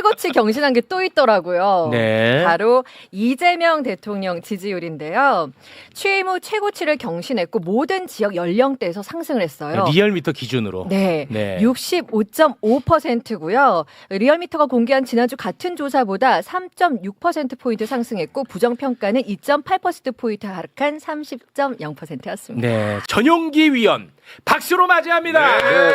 최고치 경신한 게 또 있더라고요. 네. 바로 이재명 대통령 지지율인데요. 취임 후 최고치를 경신했고 모든 지역 연령대에서 상승을 했어요. 리얼미터 기준으로. 네, 네. 65.5%고요. 리얼미터가 공개한 지난주 같은 조사보다 3.6%포인트 상승했고 부정평가는 2.8%포인트 하락한 30.0%였습니다. 네. 전용기 위원 박수로 맞이합니다. 네.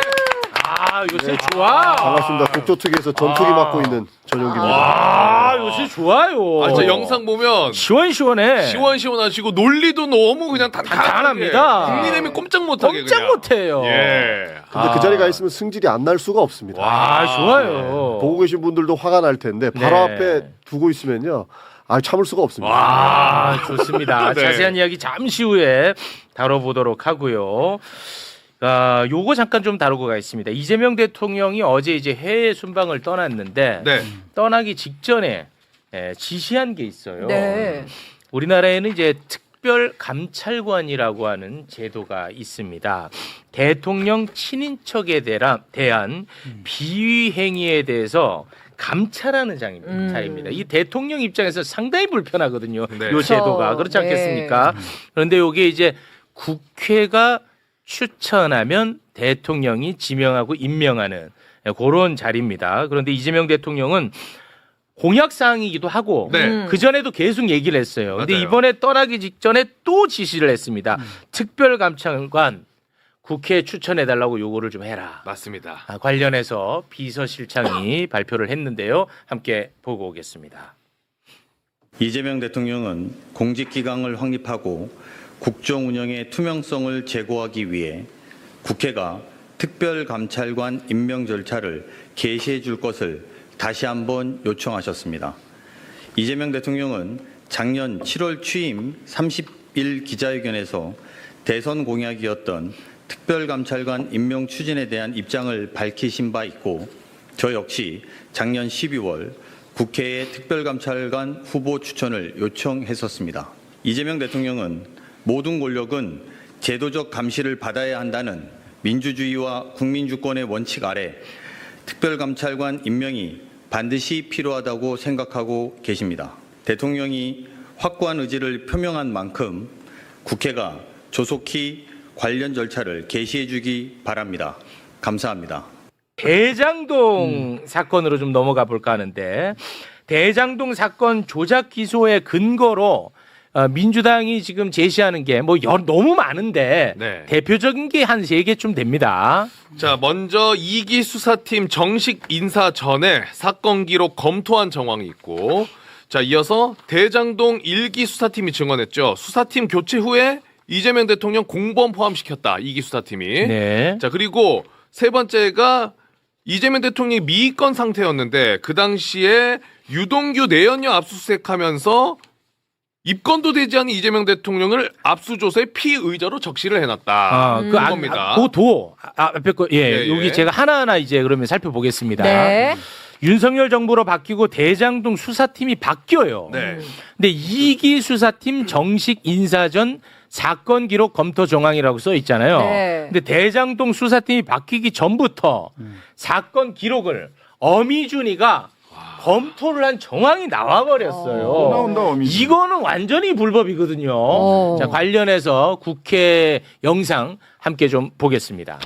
아, 요새 좋아. 반갑습니다. 국조특위에서 전투기 맡고 있는 전용기입니다. 아, 요새 좋아요. 아, 저 영상 보면 시원시원해. 시원시원하시고 논리도 너무 그냥 단단합니다. 국민의힘이 꼼짝 못하게 꼼짝 그냥. 못해요. 예. 근데 그 자리에 가 있으면 승질이 안 날 수가 없습니다. 아, 좋아요. 보고 계신 분들도 화가 날 텐데 바로 네. 앞에 두고 있으면요. 참을 수가 없습니다. 와, 좋습니다. 네. 자세한 이야기 잠시 후에 다뤄보도록 하고요. 요거 잠깐 좀 다루고 가겠습니다. 이재명 대통령이 어제 이제 해외 순방을 떠났는데 네. 떠나기 직전에 지시한 게 있어요. 네. 우리나라에는 이제 특별 감찰관이라고 하는 제도가 있습니다. 대통령 친인척에 대한 비위 행위에 대해서 감찰하는 자리입니다. 이 대통령 입장에서 상당히 불편하거든요. 네. 이 제도가 그렇지 네. 않겠습니까? 그런데 이게 이제 국회가 추천하면 대통령이 지명하고 임명하는 그런 자리입니다. 그런데 이재명 대통령은 공약 사항이기도 하고 네. 그 전에도 계속 얘기를 했어요. 근데 맞아요. 이번에 떠나기 직전에 또 지시를 했습니다. 특별감찰관 국회에 추천해달라고 요구를 좀 해라. 맞습니다. 관련해서 비서실장이 발표를 했는데요. 함께 보고 오겠습니다. 이재명 대통령은 공직기강을 확립하고 국정 운영의 투명성을 제고하기 위해 국회가 특별감찰관 임명 절차를 개시해 줄 것을 다시 한번 요청하셨습니다. 이재명 대통령은 작년 7월 취임 30일 기자회견에서 대선 공약이었던 특별감찰관 임명 추진에 대한 입장을 밝히신 바 있고 저 역시 작년 12월 국회에 특별감찰관 후보 추천을 요청했었습니다. 이재명 대통령은 모든 권력은 제도적 감시를 받아야 한다는 민주주의와 국민주권의 원칙 아래 특별감찰관 임명이 반드시 필요하다고 생각하고 계십니다. 대통령이 확고한 의지를 표명한 만큼 국회가 조속히 관련 절차를 개시해 주기 바랍니다. 감사합니다. 대장동 사건으로 좀 넘어가 볼까 하는데 대장동 사건 조작 기소의 근거로 민주당이 지금 제시하는 게 뭐 너무 많은데 네. 대표적인 게 한 3개쯤 됩니다. 자, 먼저 2기 수사팀 정식 인사 전에 사건 기록 검토한 정황이 있고, 자, 이어서 대장동 1기 수사팀이 증언했죠. 수사팀 교체 후에 이재명 대통령 공범 포함시켰다. 2기 수사팀이. 네. 자, 그리고 세 번째가 이재명 대통령이 미의권 상태였는데 그 당시에 유동규 내연녀 압수수색하면서 입건도 되지 않은 이재명 대통령을 압수조사의 피의자로 적시를 해놨다. 그겁니다. 앞에 거, 예, 여기 제가 하나하나 이제 그러면 살펴보겠습니다. 네. 윤석열 정부로 바뀌고 대장동 수사팀이 바뀌어요. 네. 근데 2기 수사팀 정식 인사 전 사건 기록 검토 정황이라고 써 있잖아요. 네. 근데 대장동 수사팀이 바뀌기 전부터 사건 기록을 어미준이가 검토를 한 정황이 나와버렸어요. 나온다, 어미준. 이거는 완전히 불법이거든요. 자, 관련해서 국회 영상 함께 좀 보겠습니다.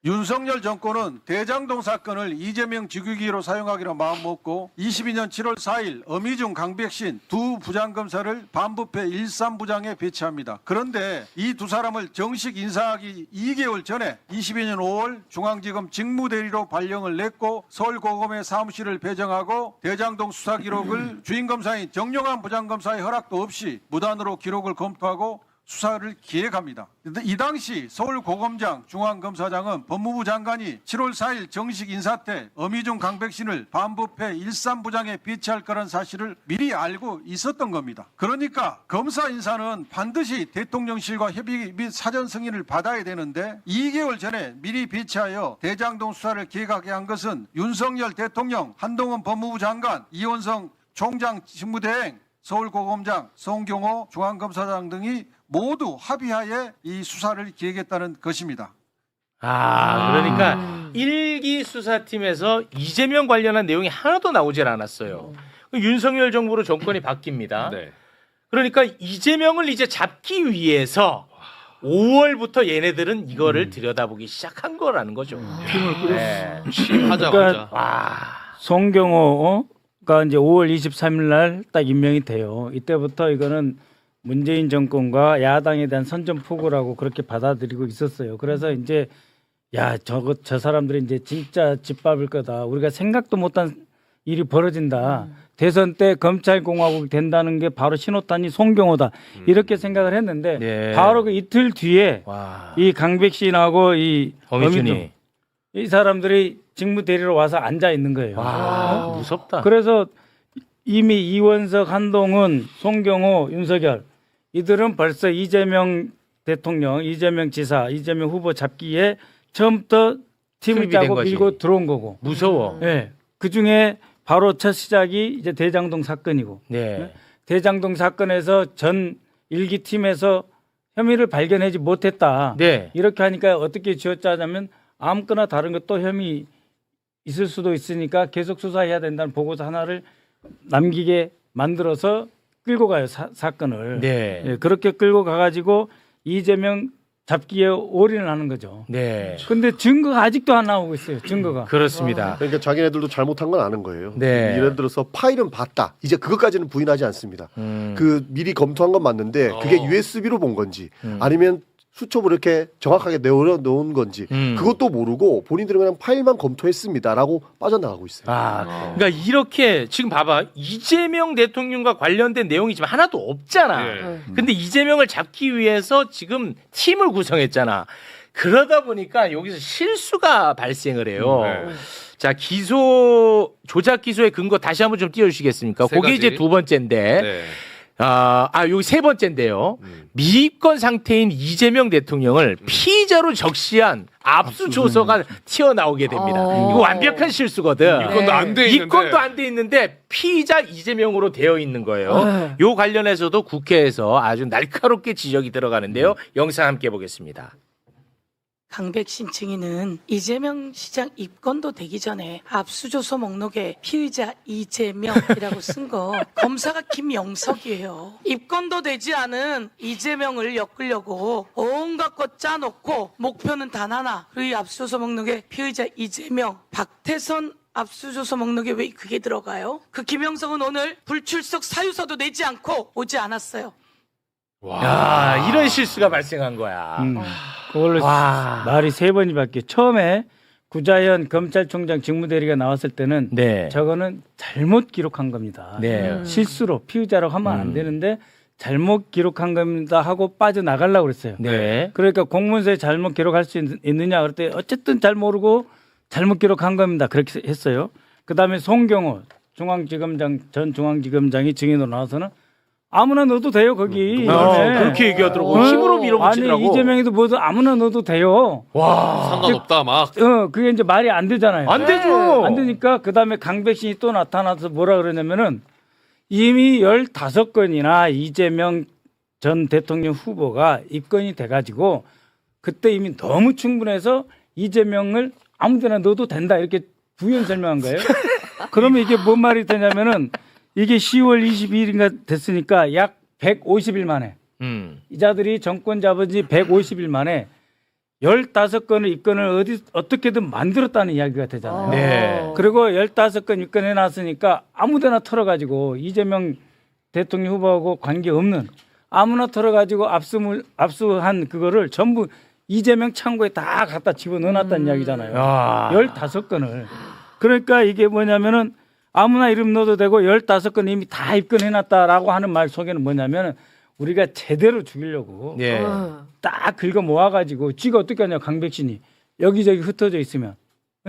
윤석열 정권은 대장동 사건을 이재명 직위기로 사용하기로 마음먹고 22년 7월 4일 어미중 강백신 두 부장검사를 반부패 13부장에 배치합니다. 그런데 이 두 사람을 정식 인사하기 2개월 전에 22년 5월 중앙지검 직무대리로 발령을 냈고 서울고검의 사무실을 배정하고 대장동 수사 기록을 주임검사인 정용환 부장검사의 허락도 없이 무단으로 기록을 검토하고 수사를 기획합니다. 이 당시 서울고검장 중앙검사장은 법무부 장관이 7월 4일 정식 인사 때 어미중 강백신을 반부패 13부장에 배치할 거란 사실을 미리 알고 있었던 겁니다. 그러니까 검사 인사는 반드시 대통령실과 협의 및 사전 승인을 받아야 되는데 2개월 전에 미리 배치하여 대장동 수사를 기획하게 한 것은 윤석열 대통령, 한동훈 법무부 장관, 이원성 총장 직무대행, 서울고검장, 송경호 중앙검사장 등이 모두 합의하에 이 수사를 기획했다는 것입니다. 그러니까 일기 수사팀에서 이재명 관련한 내용이 하나도 나오질 않았어요. 윤석열 정부로 정권이 바뀝니다. 네. 그러니까 이재명을 이제 잡기 위해서 5월부터 얘네들은 이거를 들여다보기 시작한 거라는 거죠. 네. 하자 그러니까 와. 송경호가 이제 5월 23일 날 딱 임명이 돼요. 이때부터 이거는 문재인 정권과 야당에 대한 선전포고라고 그렇게 받아들이고 있었어요. 그래서 이제 저 사람들이 이제 진짜 짓밟을 거다. 우리가 생각도 못한 일이 벌어진다. 대선 때 검찰공화국이 된다는 게 바로 신호탄이 송경호다. 이렇게 생각을 했는데 네. 바로 그 이틀 뒤에 와. 이 강백신하고 이 어미준이. 이 사람들이 직무 대리로 와서 앉아 있는 거예요. 와, 무섭다. 그래서 이미 이원석, 한동훈, 송경호, 윤석열 이들은 벌써 이재명 대통령, 이재명 지사, 이재명 후보 잡기에 처음부터 팀을 투입이 된 짜고 거지. 밀고 들어온 거고. 무서워. 네. 그 중에 바로 첫 시작이 이제 대장동 사건이고. 네. 대장동 사건에서 전 일기 팀에서 혐의를 발견하지 못했다. 네. 이렇게 하니까 어떻게 지어짜자면 아무거나 다른 것도 혐의 있을 수도 있으니까 계속 수사해야 된다는 보고서 하나를 남기게 만들어서 끌고 가요 사건을. 네. 예, 그렇게 끌고 가가지고 이재명 잡기에 올인을 하는 거죠. 네. 근데 증거가 아직도 안 나오고 있어요. 증거가. 그렇습니다. 그러니까 자기네들도 잘못한 건 아는 거예요. 네. 예를 들어서 파일은 봤다. 이제 그것까지는 부인하지 않습니다. 그 미리 검토한 건 맞는데 그게 USB로 본 건지 아니면 수첩으로 이렇게 정확하게 내어놓은 건지 그것도 모르고 본인들은 그냥 파일만 검토했습니다라고 빠져나가고 있어요. 그러니까 이렇게 지금 봐봐. 이재명 대통령과 관련된 내용이 지금 하나도 없잖아. 네. 근데 이재명을 잡기 위해서 지금 팀을 구성했잖아. 그러다 보니까 여기서 실수가 발생을 해요. 네. 자, 조작 기소의 근거 다시 한번 좀 띄워주시겠습니까? 세 그게 가지. 이제 두 번째인데. 네. 여기 세 번째인데요. 미입건 상태인 이재명 대통령을 피의자로 적시한 압수조서가 튀어나오게 됩니다. 이거 완벽한 실수거든. 입건도 안 돼 있는데. 입건도 안 돼 있는데 피의자 이재명으로 되어 있는 거예요. 요 관련해서도 국회에서 아주 날카롭게 지적이 들어가는데요. 영상 함께 보겠습니다. 강백신 증인은 이재명 시장 입건도 되기 전에 압수조서 목록에 피의자 이재명이라고 쓴 거 검사가 김영석이에요. 입건도 되지 않은 이재명을 엮으려고 온갖 것 짜놓고 목표는 단 하나. 그리고 이 압수조서 목록에 피의자 이재명, 박태선 압수조서 목록에 왜 그게 들어가요? 그 김영석은 오늘 불출석 사유서도 내지 않고 오지 않았어요. 야, 이런 실수가 발생한 거야. 그걸로 와. 말이 세 번이 바뀌어. 처음에 구자현 검찰총장 직무대리가 나왔을 때는 네. 저거는 잘못 기록한 겁니다. 네. 실수로 피의자라고 하면 안 되는데 잘못 기록한 겁니다 하고 빠져나가려고 그랬어요. 네. 그러니까 공문서에 잘못 기록할 수 있느냐 그랬더니 어쨌든 잘 모르고 잘못 기록한 겁니다. 그렇게 했어요. 그다음에 송경호 전 중앙지검장이 증인으로 나와서는 아무나 넣어도 돼요 거기. 네. 그렇게 얘기하더라고. 힘으로 밀어붙이더라고. 아니 이재명이도 뭐든 아무나 넣어도 돼요. 상관없다 막. 그게 이제 말이 안 되잖아요. 안 되죠. 안 되니까 그다음에 강백신이 또 나타나서 뭐라 그러냐면은 이미 15건이나 이재명 전 대통령 후보가 입건이 돼가지고 그때 이미 너무 충분해서 이재명을 아무데나 넣어도 된다 이렇게 부연 설명한 거예요. 그러면 이게 뭔 말이 되냐면은 이게 10월 22일인가 됐으니까 약 150일 만에 이 자들이 정권 잡은 지 150일 만에 15건의 입건을 어떻게든 만들었다는 이야기가 되잖아요. 네. 그리고 15건 입건해 놨으니까 아무데나 털어가지고 이재명 대통령 후보하고 관계없는 아무나 털어가지고 압수한 그거를 전부 이재명 창고에 다 갖다 집어넣어놨다는 이야기잖아요. 15건을. 그러니까 이게 뭐냐면은 아무나 이름 넣어도 되고 15건 이미 다 입건해놨다라고 하는 말 속에는 뭐냐면은 우리가 제대로 죽이려고 네. 딱 긁어 모아가지고 쥐가 어떻게 하냐 강백신이 여기저기 흩어져 있으면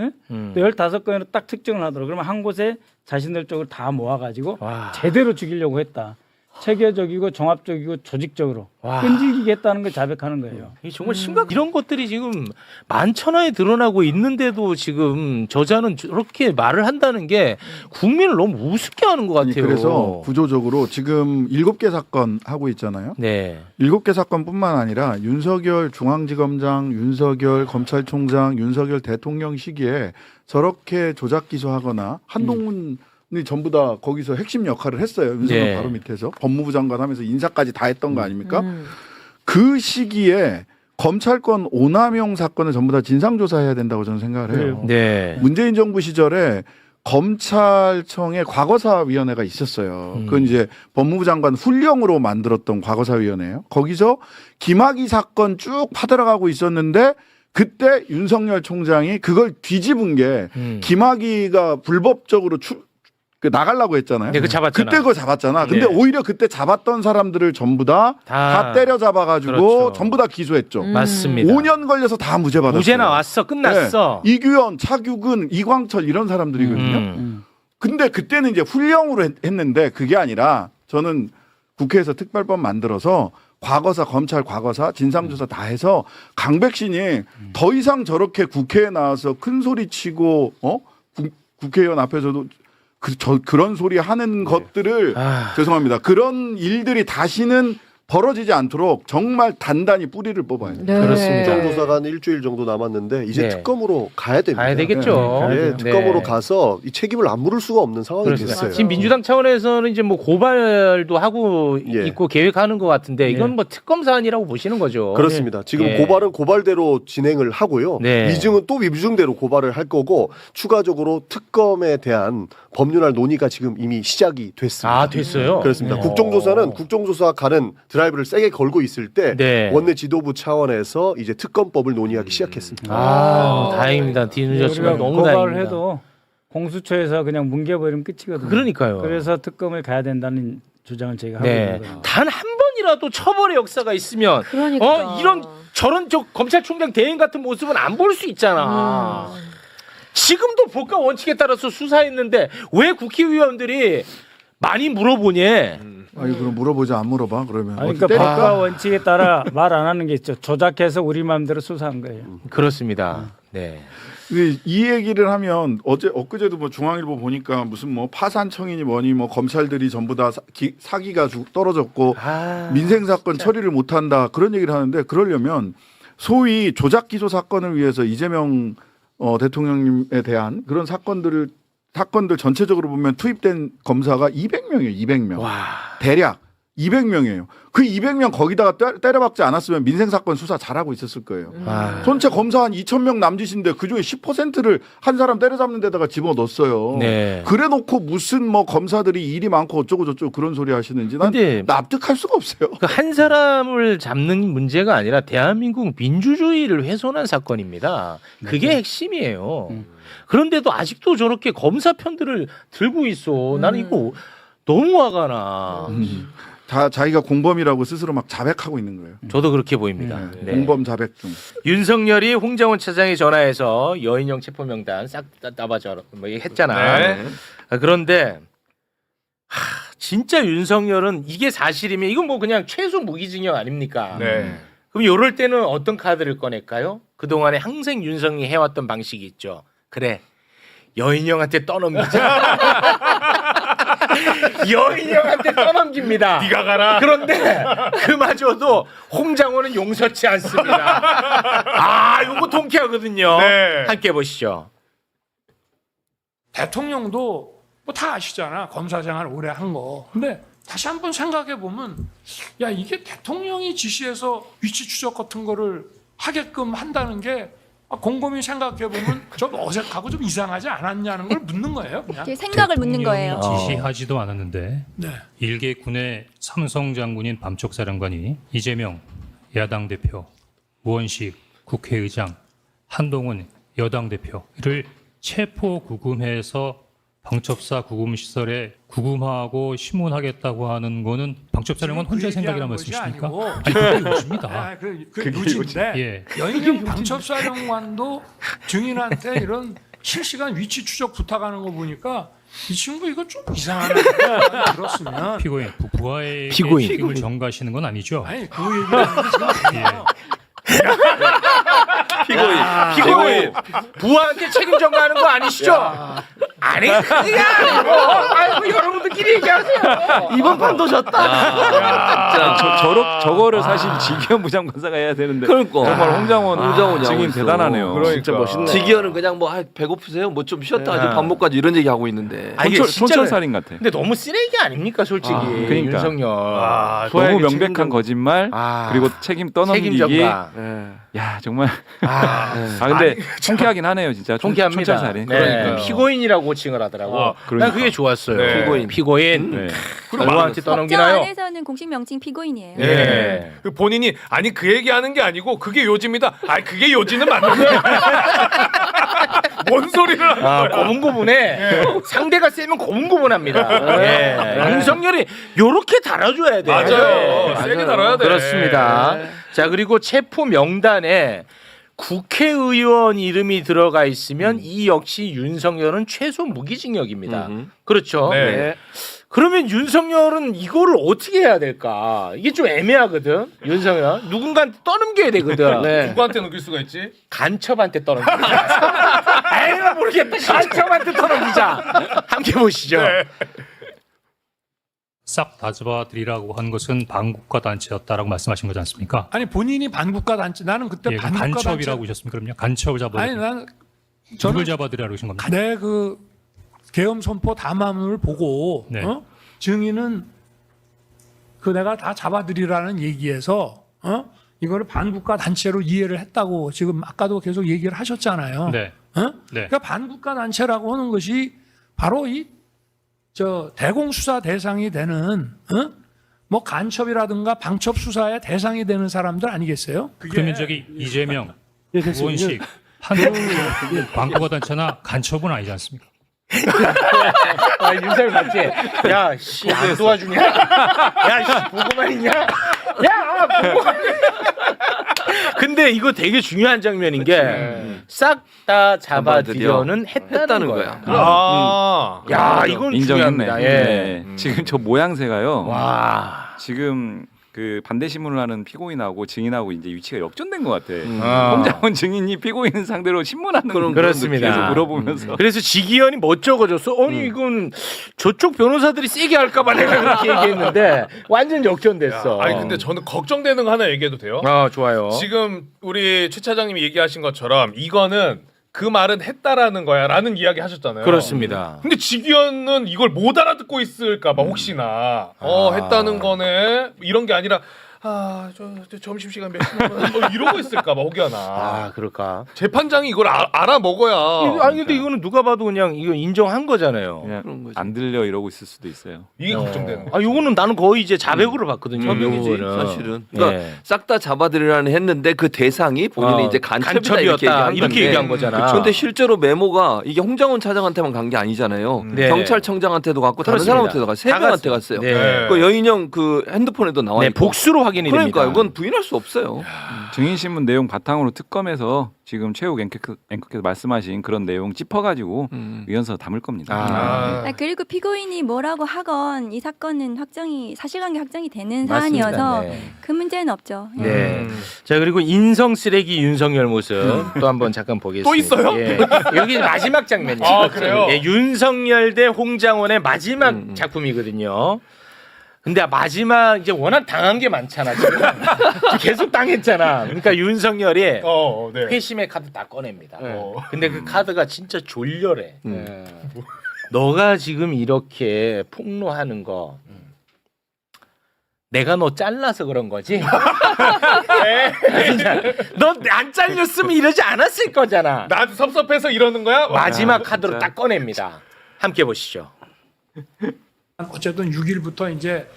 예? 15건으로 딱 특정을 하더라고. 그러면 한 곳에 자신들 쪽을 다 모아가지고 와. 제대로 죽이려고 했다. 체계적이고 종합적이고 조직적으로 와. 끈질기겠다는 걸 자백하는 거예요. 이게 정말 이런 것들이 지금 만천하에 드러나고 있는데도 지금 저자는 저렇게 말을 한다는 게 국민을 너무 우습게 하는 것 아니, 같아요. 그래서 구조적으로 지금 7개 사건 하고 있잖아요. 네. 7개 사건뿐만 아니라 윤석열 중앙지검장, 윤석열 검찰총장, 윤석열 대통령 시기에 저렇게 조작 기소하거나 한동훈이 전부 다 거기서 핵심 역할을 했어요. 윤석열 네. 바로 밑에서 법무부 장관 하면서 인사까지 다 했던 거 아닙니까? 그 시기에 검찰권 오남용 사건을 전부 다 진상조사해야 된다고 저는 생각을 해요. 네. 문재인 정부 시절에 검찰청에 과거사위원회가 있었어요. 그건 이제 법무부 장관 훈령으로 만들었던 과거사위원회예요. 거기서 김학의 사건 쭉 파들어가고 있었는데 그때 윤석열 총장이 그걸 뒤집은 게 김학의가 불법적으로 나가려고 했잖아요. 네, 그 잡았잖아. 그때 그거 잡았잖아. 근데 네. 오히려 그때 잡았던 사람들을 전부 다 때려잡아가지고 그렇죠. 전부 다 기소했죠. 맞습니다. 5년 걸려서 다 무죄 받았어요. 무죄 나왔어. 끝났어. 네. 이규현, 차규근, 이광철 이런 사람들이거든요. 근데 그때는 이제 훈령으로 했는데 그게 아니라 저는 국회에서 특별법 만들어서 과거사, 검찰 과거사, 진상조사 다 해서 강백신이 더 이상 저렇게 국회에 나와서 큰 소리 치고 국회의원 앞에서도 그런 소리 하는 것들을 죄송합니다. 그런 일들이 다시는 벌어지지 않도록 정말 단단히 뿌리를 뽑아야 돼요. 네. 그렇습니다. 국정조사가 한 일주일 정도 남았는데 이제 네. 특검으로 가야 됩니다. 가야 되겠죠. 네, 특검으로 네. 가서 이 책임을 안 물을 수가 없는 상황이 그렇습니다. 됐어요. 지금 민주당 차원에서는 이제 뭐 고발도 하고 예. 있고 계획하는 것 같은데 이건 뭐 특검 사안이라고 보시는 거죠. 그렇습니다. 지금 예. 고발은 고발대로 진행을 하고요. 네. 위증은 또 위증대로 고발을 할 거고 추가적으로 특검에 대한 법률안 논의가 지금 이미 시작이 됐습니다. 아, 됐어요? 그렇습니다. 네. 국정조사는 국정조사 가는 드라이브를 세게 걸고 있을 때 네. 원내 지도부 차원에서 이제 특검법을 논의하기 시작했습니다. 다행입니다. 뒤늦었지만 우리가 너무 고발을 다행입니다. 해도 공수처에서 그냥 뭉개버리면 끝이거든요. 그러니까요. 그래서 특검을 가야 된다는 주장을 저희가 하고 네. 있는 거예요. 단 한 번이라도 처벌의 역사가 있으면 그러니까. 이런 저런 검찰총장 대행 같은 모습은 안 볼 수 있잖아. 지금도 법과 원칙에 따라서 수사했는데 왜 국회의원들이 많이 물어보니? 아니 그럼 물어보지 안 물어봐 그러면 아니, 어디 그러니까 법과 때릴까? 원칙에 따라 말 안 하는 게 있죠. 조작해서 우리 마음대로 수사한 거예요. 그렇습니다. 네. 근데 이 얘기를 하면 엊그제도 뭐 중앙일보 보니까 무슨 뭐 파산청이니 뭐니 뭐 검찰들이 전부 다 사기가 떨어졌고 민생 사건 처리를 못한다 그런 얘기를 하는데 그러려면 소위 조작 기소 사건을 위해서 이재명 대통령님에 대한 그런 사건들 전체적으로 보면 투입된 검사가 200명이에요. 200명. 대략 200명이에요. 그 200명 거기다가 때려박지 않았으면 민생사건 수사 잘하고 있었을 거예요. 전체 검사 한 2,000명 남짓인데 그중에 10%를 한 사람 때려잡는 데다가 집어넣었어요. 네. 그래놓고 무슨 뭐 검사들이 일이 많고 어쩌고 저쩌고 그런 소리 하시는지 난 근데 납득할 수가 없어요. 그 한 사람을 잡는 문제가 아니라 대한민국 민주주의를 훼손한 사건입니다. 그게 핵심이에요. 그런데도 아직도 저렇게 검사 편들을 들고 있어. 나는 이거 너무 화가 나. 다 자기가 공범이라고 스스로 막 자백하고 있는 거예요. 저도 그렇게 보입니다. 네. 공범 자백 중. 윤석열이 홍장원 차장에 전화해서 여인형 체포명단 싹 따봐줘 뭐 했잖아. 네. 그런데 진짜 윤석열은 이게 사실이면 이건 뭐 그냥 최소 무기징역 아닙니까? 네. 그럼 이럴 때는 어떤 카드를 꺼낼까요? 그동안에 항상 윤석열이 해왔던 방식이 있죠. 그래. 여인형한테 떠넘기자. 여인형한테 떠넘깁니다. 네가 가라. 그런데 그마저도 홍장원은 용서치 않습니다. 요거 통쾌하거든요. 네. 함께 보시죠. 대통령도 뭐 다 아시잖아. 검사장을 오래 한 거. 근데 다시 한번 생각해 보면 야 이게 대통령이 지시해서 위치 추적 같은 거를 하게끔 한다는 게 곰곰이 생각해 보면 좀 어색하고 좀 이상하지 않았냐는 걸 묻는 거예요. 그냥. 생각을 묻는 거예요. 지시하지도 않았는데 네. 일개 군의 삼성 장군인 밤쪽사령관이 이재명 야당 대표, 우원식 국회의장, 한동훈 여당 대표를 체포 구금해서 방첩사 구금시설에 구금하고 심문하겠다고 하는 거는 방첩사령관 혼자 생각이란 말씀이십니까? 아니 그게 요즘입니다. 그 요지인데 예. 여인형 방첩사령관도 증인한테 이런 실시간 위치 추적 부탁하는 거 보니까 이 친구 이거 좀 이상하다 생각이 들었으면 피고인 부하에게 피고인. 책임을 전가하시는 건 아니죠? 아니 그 얘기를 하는데 지금 아니에요. 피고인 부하한테 책임 전가하는 거 아니시죠? 아니 그게 아니고 아이고 여러분들끼리 얘기하세요. 이번 판도 졌다. 저거를 사실 지기현 부장판사가 해야 되는데 그러니까. 정말 홍장원 있어. 증인 대단하네요. 진짜 멋있네. 지기현은 그냥 뭐 배고프세요? 뭐 좀 쉬었다 하지 밥 먹까지 이런 얘기 하고 있는데. 아니, 이게 진짜 촌철살인 같아. 근데 너무 쓰레기 아닙니까 솔직히 그러니까. 윤석열. 너무 명백한 거짓말 그리고 책임 떠넘기기. 책임 전가. 야 정말. 근데 통쾌하긴 하네요 진짜. 통쾌합니다. 촌철살인. 그러니까 피고인이라고 칭을 하더라고. 난 그게 좋았어요. 네. 피고인. 그럼 누구한테 법정 떠넘기나요? 안에서는 공식 명칭 피고인이에요. 예. 그 본인이 아니 그 얘기하는 게 아니고 그게 요지입니다. 아니 그게 요지는 맞는데 뭔 소리를 하는 거야? 고분고분해. 상대가 세면 고분고분합니다. 예. 윤석열이 요렇게 달아줘야 돼. 맞아요. 세게 달아야 돼. 그렇습니다. 자 그리고 체포 명단에 국회의원 이름이 들어가 있으면 이 역시 윤석열은 최소 무기징역입니다. 그렇죠. 네. 그러면 윤석열은 이거를 어떻게 해야 될까? 이게 좀 애매하거든. 윤석열 누군가한테 떠넘겨야 되거든. 누구한테 넘길 수가 있지? 간첩한테 떠넘기자. 에이 모르겠다. 간첩한테 떠넘기자. 함께 보시죠. 싹 다 잡아들이라고 한 것은 반국가 단체였다라고 말씀하신 거지 않습니까? 아니 본인이 반국가 단체 나는 그때 예, 반국가 간첩이라고 하셨습니까? 그럼요. 간첩을 잡아. 단체 아니 난 누굴 저는 잡아들이라고 하신 겁니까? 내 그 계엄 선포 담화문을 보고 네. 증인은 그 내가 다 잡아들이라는 얘기에서 이거를 반국가 단체로 이해를 했다고 지금 아까도 계속 얘기를 하셨잖아요. 네. 네. 그러니까 반국가 단체라고 하는 것이 바로 이 대공 수사 대상이 되는 뭐 간첩이라든가 방첩 수사의 대상이 되는 사람들 아니겠어요? 그러면 저기 이재명, 우원식, 한동훈 반국가 단체나 간첩은 아니지 않습니까? 윤석열 맞지? 야, 씨, 안 도와주냐? 야, 씨, 보고만 있냐? 야, 보고만. 근데 이거 되게 중요한 장면인 게 싹 다 잡아들여는 했다는 거야. 야, 이건 인정했네. 중요합니다. 예. 지금 저 모양새가요. 와. 지금 그 반대 신문을 하는 피고인하고 증인하고 이제 위치가 역전된 것 같아. 홍장원 증인이 피고인 상대로 신문하는 그렇습니다. 계속 물어보면서. 그래서 지기현이 뭐 적어줬어? 아니 이건 저쪽 변호사들이 세게 할까봐 내가 그렇게 얘기했는데 완전 역전됐어. 아니 근데 저는 걱정되는 거 하나 얘기해도 돼요? 좋아요. 지금 우리 최 차장님이 얘기하신 것처럼 이거는 그 말은 했다라는 거야라는 이야기 하셨잖아요. 그렇습니다. 근데 지기현은 이걸 못 알아듣고 있을까봐 혹시나 했다는 거네 이런 게 아니라 저 점심시간 몇 시간 뭐 이러고 있을까봐 혹여나. 그럴까? 재판장이 이걸 알아 먹어야. 아니 근데 이거는 누가 봐도 그냥 이거 인정한 거잖아요. 그냥 안 들려 이러고 있을 수도 있어요. 이게 걱정되는 거. 요거는 나는 거의 이제 자백으로 봤거든요. 협의이지 요거는. 사실은. 그러니까 싹 다 잡아들이라는 했는데 그 대상이 본인이 이제 간첩이다 이렇게 얘기한 거잖아. 그런데 실제로 메모가 이게 홍장원 차장한테만 간 게 아니잖아요. 네. 경찰청장한테도 갔고 다른 그렇습니다. 사람한테도 갔고 세 다 명한테 갔어요. 갔어요. 네. 그 여인형 그 핸드폰에도 나와 네, 있고. 복수로 확인이 됩니다. 그러니까 이건 부인할 수 없어요. 증인신문 내용 바탕으로 특검에서 지금 최욱 앵커께서 말씀하신 그런 내용 짚어가지고 의견서 담을 겁니다. 그리고 피고인이 뭐라고 하건 이 사건은 사실관계 확정이 되는 맞습니다. 사안이어서 네. 그 문제는 없죠. 네. 자 그리고 인성 쓰레기 윤석열 모습 또 한번 잠깐 보겠습니다. 또 있어요? 예. 여기 마지막 장면이에요. 그래요? 예, 윤석열 대 홍장원의 마지막 작품이거든요. 근데 마지막 이제 워낙 당한 게 많잖아 지금. 계속 당했잖아. 그러니까 윤석열이 네. 회심의 카드 딱 꺼냅니다. 근데 그 카드가 진짜 졸렬해. 너가 지금 이렇게 폭로하는 거 내가 너 잘라서 그런 거지? 너 안 잘렸으면 이러지 않았을 거잖아. 나한테 섭섭해서 이러는 거야? 마지막 카드로 딱 꺼냅니다. 함께 보시죠. 어쨌든 6일부터 이제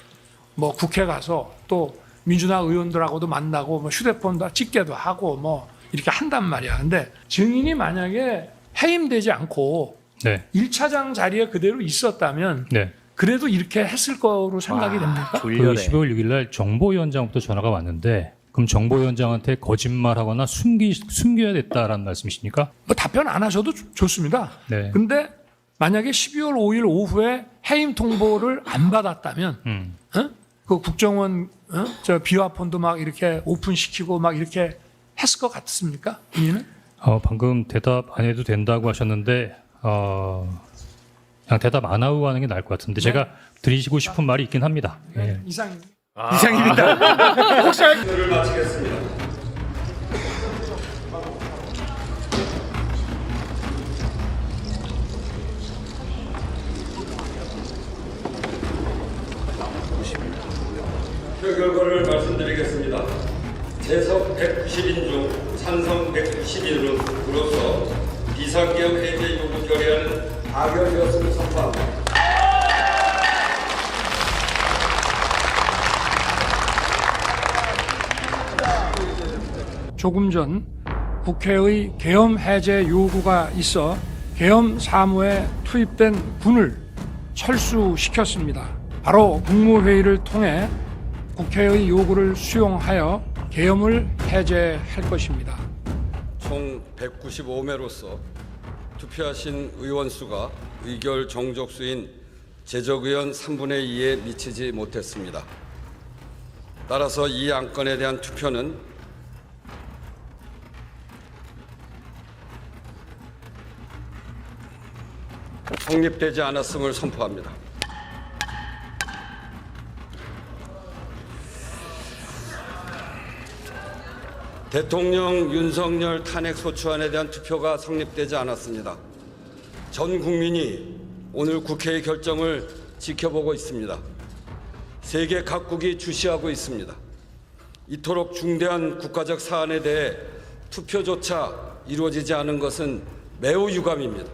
뭐 국회 가서 또 민주당 의원들하고도 만나고 뭐 휴대폰도 찍게도 하고 뭐 이렇게 한단 말이야. 근데 증인이 만약에 해임되지 않고 1차장 자리에 그대로 있었다면 그래도 이렇게 했을 거로 생각이 됩니까? 그 12월 6일 날 정보위원장부터 전화가 왔는데 그럼 정보위원장한테 거짓말하거나 숨겨야 됐다라는 말씀이십니까? 뭐 답변 안 하셔도 좋습니다. 네. 근데 만약에 12월 5일 오후에 해임 통보를 안 받았다면 그 국정원 저 비화폰도 막 이렇게 오픈시키고 막 이렇게 했을 것 같습니까? 의미는? 방금 대답 안 해도 된다고 하셨는데 그냥 대답 안 하고 가는 게 나을 것 같은데 제가 드리시고 싶은 말이 있긴 합니다. 예. 이상입니다. 이상입니다. 혹시 를 마치겠습니다. 결과를 말씀드리겠습니다. 재석 190인 중 찬성 191으로서 비상계엄 해제 요구 결의안은 가결되었음을 선포합니다. 조금 전 국회의 계엄 해제 요구가 있어 계엄 사무에 투입된 군을 철수시켰습니다. 바로 국무회의를 통해 국회의 요구를 수용하여 계엄을 해제할 것입니다. 총 195매로서 투표하신 의원 수가 의결 정족수인 제적의원 3분의 2에 미치지 못했습니다. 따라서 이 안건에 대한 투표는 성립되지 않았음을 선포합니다. 대통령 윤석열 탄핵소추안에 대한 투표가 성립되지 않았습니다. 전 국민이 오늘 국회의 결정을 지켜보고 있습니다. 세계 각국이 주시하고 있습니다. 이토록 중대한 국가적 사안에 대해 투표조차 이루어지지 않은 것은 매우 유감입니다.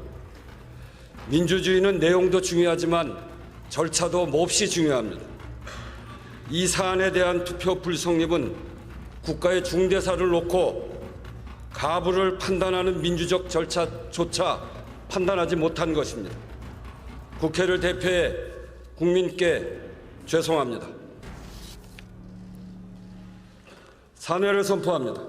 민주주의는 내용도 중요하지만 절차도 몹시 중요합니다. 이 사안에 대한 투표 불성립은 국가의 중대사를 놓고 가부를 판단하는 민주적 절차조차 판단하지 못한 것입니다. 국회를 대표해 국민께 죄송합니다. 산회를 선포합니다.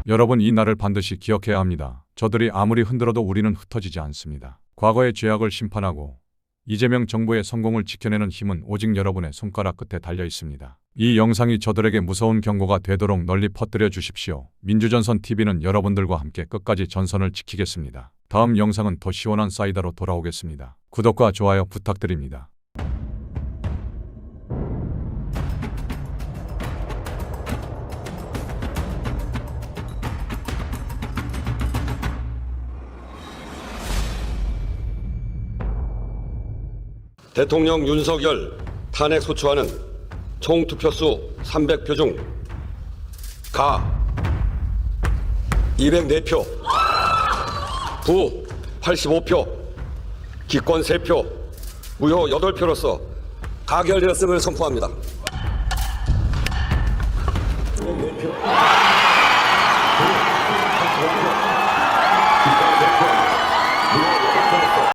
여러분, 이 날을 반드시 기억해야 합니다. 저들이 아무리 흔들어도 우리는 흩어지지 않습니다. 과거의 죄악을 심판하고 이재명 정부의 성공을 지켜내는 힘은 오직 여러분의 손가락 끝에 달려 있습니다. 이 영상이 저들에게 무서운 경고가 되도록 널리 퍼뜨려 주십시오. 민주전선 TV는 여러분들과 함께 끝까지 전선을 지키겠습니다. 다음 영상은 더 시원한 사이다로 돌아오겠습니다. 구독과 좋아요 부탁드립니다. 대통령 윤석열 탄핵소추안은 총 투표수 300표 중 가 204표, 부 85표, 기권 3표, 무효 8표로서 가결되었음을 선포합니다.